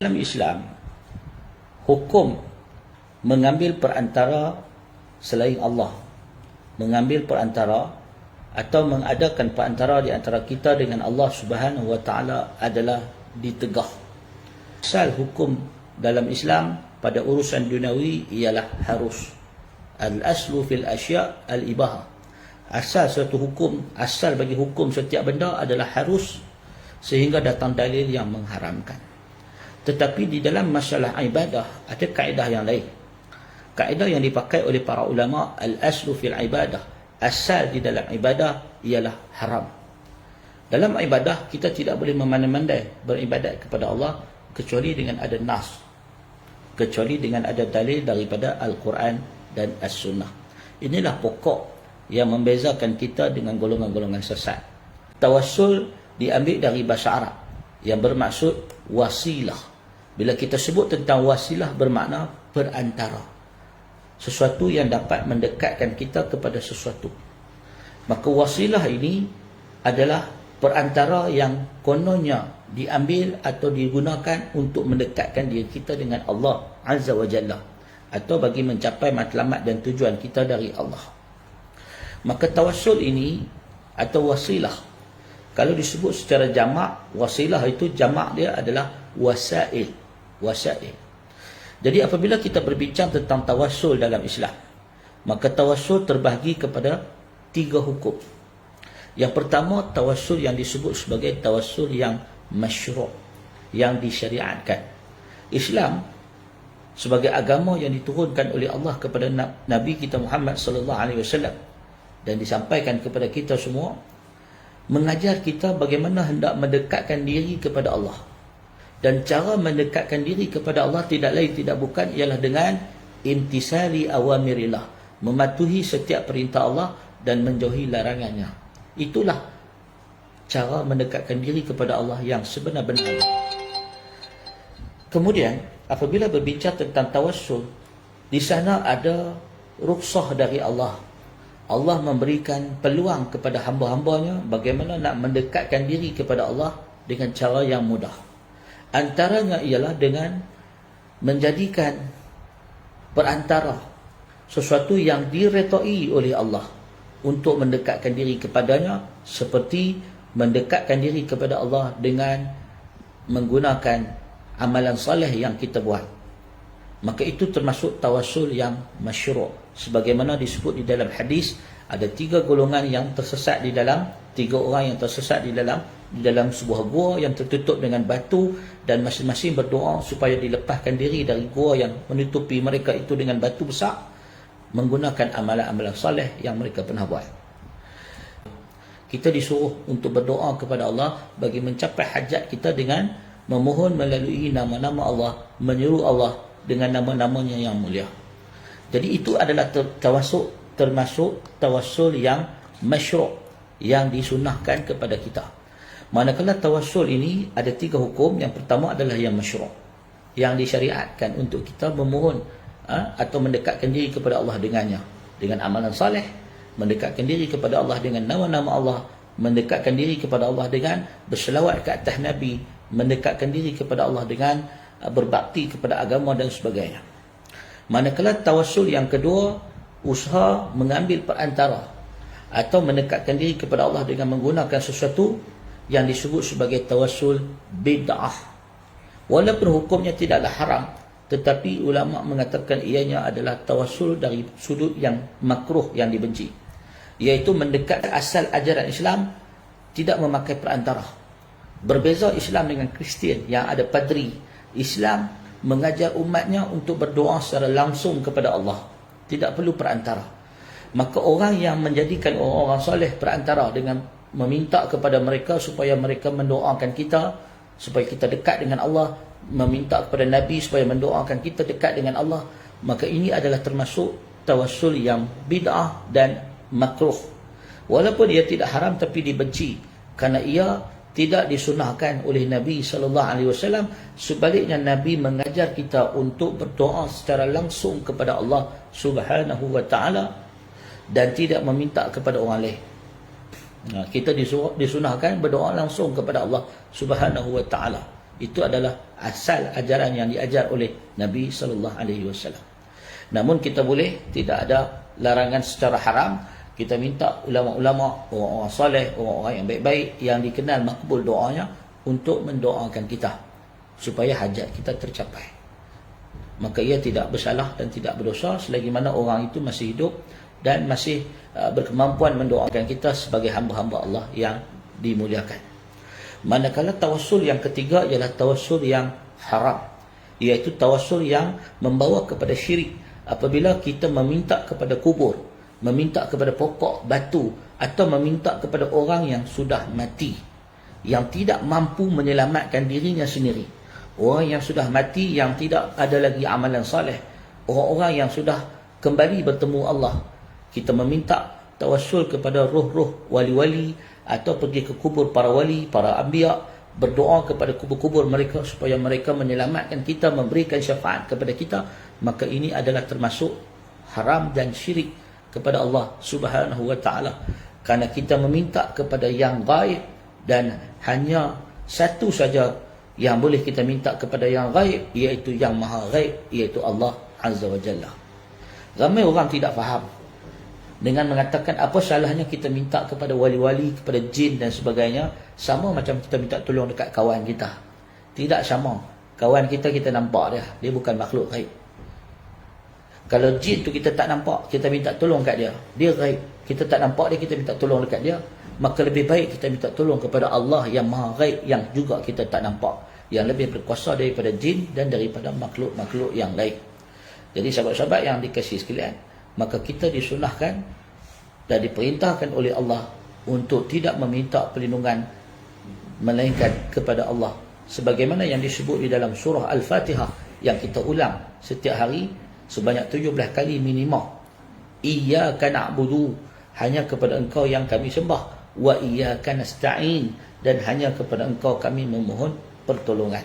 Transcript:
Dalam Islam, hukum mengambil perantara selain Allah, mengambil perantara atau mengadakan perantara di antara kita dengan Allah Subhanahu wa taala adalah ditegah. Asal hukum dalam Islam pada urusan duniawi ialah harus. Al-aslu fil asya' al-ibahah. Asal suatu hukum, asal bagi hukum setiap benda adalah harus sehingga datang dalil yang mengharamkan. Tetapi di dalam masalah ibadah ada kaedah yang lain. Kaedah yang dipakai oleh para ulama, al-aslu fil ibadah, asal di dalam ibadah ialah haram. Dalam ibadah kita tidak boleh memandai-mandai beribadat kepada Allah kecuali dengan ada nas, kecuali dengan ada dalil daripada Al-Quran dan As-Sunnah. Inilah pokok yang membezakan kita dengan golongan-golongan sesat. Tawassul diambil dari bahasa Arab yang bermaksud wasilah. Bila kita sebut tentang wasilah bermakna perantara, sesuatu yang dapat mendekatkan kita kepada sesuatu. Maka wasilah ini adalah perantara yang kononnya diambil atau digunakan untuk mendekatkan diri kita dengan Allah Azza wa Jalla, atau bagi mencapai matlamat dan tujuan kita dari Allah. Maka tawassul ini atau wasilah, kalau disebut secara jamak, wasilah itu jamak dia adalah wasail. Wasail. Jadi apabila kita berbincang tentang tawassul dalam Islam, maka tawassul terbahagi kepada 3 hukum. Yang pertama, tawassul yang disebut sebagai tawassul yang masyru', yang disyariatkan. Islam sebagai agama yang diturunkan oleh Allah kepada Nabi kita Muhammad sallallahu alaihi wasallam dan disampaikan kepada kita semua, mengajar kita bagaimana hendak mendekatkan diri kepada Allah. Dan cara mendekatkan diri kepada Allah tidak lain tidak bukan ialah dengan imtisali awamirillah, mematuhi setiap perintah Allah dan menjauhi larangannya. Itulah cara mendekatkan diri kepada Allah yang sebenar-benarnya. Kemudian apabila berbincang tentang tawassul, di sana ada rukhsah dari Allah. Allah memberikan peluang kepada hamba-hambanya bagaimana nak mendekatkan diri kepada Allah dengan cara yang mudah. Antaranya ialah dengan menjadikan perantara sesuatu yang diredai oleh Allah untuk mendekatkan diri kepadanya, seperti mendekatkan diri kepada Allah dengan menggunakan amalan saleh yang kita buat. Maka itu termasuk tawassul yang masyru'. Sebagaimana disebut di dalam hadis, ada 3 golongan yang tersesat di dalam, 3 orang yang tersesat di dalam sebuah gua yang tertutup dengan batu, dan masing-masing berdoa supaya dilepaskan diri dari gua yang menutupi mereka itu dengan batu besar, menggunakan amalan-amalan saleh yang mereka pernah buat. Kita disuruh untuk berdoa kepada Allah bagi mencapai hajat kita dengan memohon melalui nama-nama Allah, menyeru Allah dengan nama-namanya yang mulia. Jadi itu adalah termasuk tawassul yang masyru', yang disunahkan kepada kita. Manakala tawassul ini ada 3 hukum. Yang pertama adalah yang masyru', yang disyariatkan untuk kita memohon atau mendekatkan diri kepada Allah dengannya, dengan amalan saleh, mendekatkan diri kepada Allah dengan nama-nama Allah, mendekatkan diri kepada Allah dengan berselawat ke atas Nabi, mendekatkan diri kepada Allah dengan berbakti kepada agama dan sebagainya. Manakala tawassul yang kedua, usaha mengambil perantara atau mendekatkan diri kepada Allah dengan menggunakan sesuatu yang disebut sebagai tawassul bid'ah. Walaupun hukumnya tidaklah haram, tetapi ulama mengatakan ianya adalah tawassul dari sudut yang makruh, yang dibenci, iaitu mendekat asal ajaran Islam tidak memakai perantara. Berbeza Islam dengan Kristian yang ada padri. Islam mengajar umatnya untuk berdoa secara langsung kepada Allah, tidak perlu perantara. Maka orang yang menjadikan orang-orang soleh perantara dengan meminta kepada mereka supaya mereka mendoakan kita, supaya kita dekat dengan Allah, meminta kepada Nabi supaya mendoakan kita dekat dengan Allah, maka ini adalah termasuk tawassul yang bid'ah dan makruh. Walaupun ia tidak haram tapi dibenci, kerana ia tidak disunahkan oleh Nabi SAW. Sebaliknya Nabi mengajar kita untuk berdoa secara langsung kepada Allah Subhanahu wa ta'ala dan tidak meminta kepada orang lain. Kita disunahkan berdoa langsung kepada Allah Subhanahu wa ta'ala. Itu adalah asal ajaran yang diajar oleh Nabi SAW. Namun kita boleh, tidak ada larangan secara haram, kita minta ulama-ulama, orang-orang soleh, orang-orang yang baik-baik, yang dikenal makbul doanya, untuk mendoakan kita supaya hajat kita tercapai. Maka ia tidak bersalah dan tidak berdosa selagi mana orang itu masih hidup dan masih berkemampuan mendoakan kita sebagai hamba-hamba Allah yang dimuliakan. Manakala tawassul yang ketiga ialah tawassul yang haram, iaitu tawassul yang membawa kepada syirik. Apabila kita meminta kepada kubur, meminta kepada pokok, batu, atau meminta kepada orang yang sudah mati, yang tidak mampu menyelamatkan dirinya sendiri, orang yang sudah mati, yang tidak ada lagi amalan saleh, orang-orang yang sudah kembali bertemu Allah, kita meminta tawassul kepada roh-roh wali-wali, atau pergi ke kubur para wali, para anbiya, berdoa kepada kubur-kubur mereka supaya mereka menyelamatkan kita, memberikan syafaat kepada kita, maka ini adalah termasuk haram dan syirik kepada Allah Subhanahu wa taala. Karena kita meminta kepada yang gaib, dan hanya satu saja yang boleh kita minta kepada yang gaib, iaitu yang maha gaib, iaitu Allah Azza wa Jalla. Ramai orang tidak faham dengan mengatakan apa salahnya kita minta kepada wali-wali, kepada jin dan sebagainya, sama macam kita minta tolong dekat kawan kita. Tidak sama. Kawan kita nampak dia bukan makhluk gaib. Kalau jin tu kita tak nampak, kita minta tolong kat dia, dia gaib. Kita tak nampak dia, kita minta tolong dekat dia, maka lebih baik kita minta tolong kepada Allah yang maha gaib, yang juga kita tak nampak, yang lebih berkuasa daripada jin dan daripada makhluk-makhluk yang lain. Jadi sahabat-sahabat yang dikasihi sekalian, maka kita disunahkan dan diperintahkan oleh Allah untuk tidak meminta perlindungan melainkan kepada Allah, sebagaimana yang disebut di dalam surah Al-Fatihah yang kita ulang setiap hari sebanyak 17 kali minimum. Iyyaka na'budu, hanya kepada engkau yang kami sembah, wa iyyaka nasta'in, dan hanya kepada engkau kami memohon pertolongan.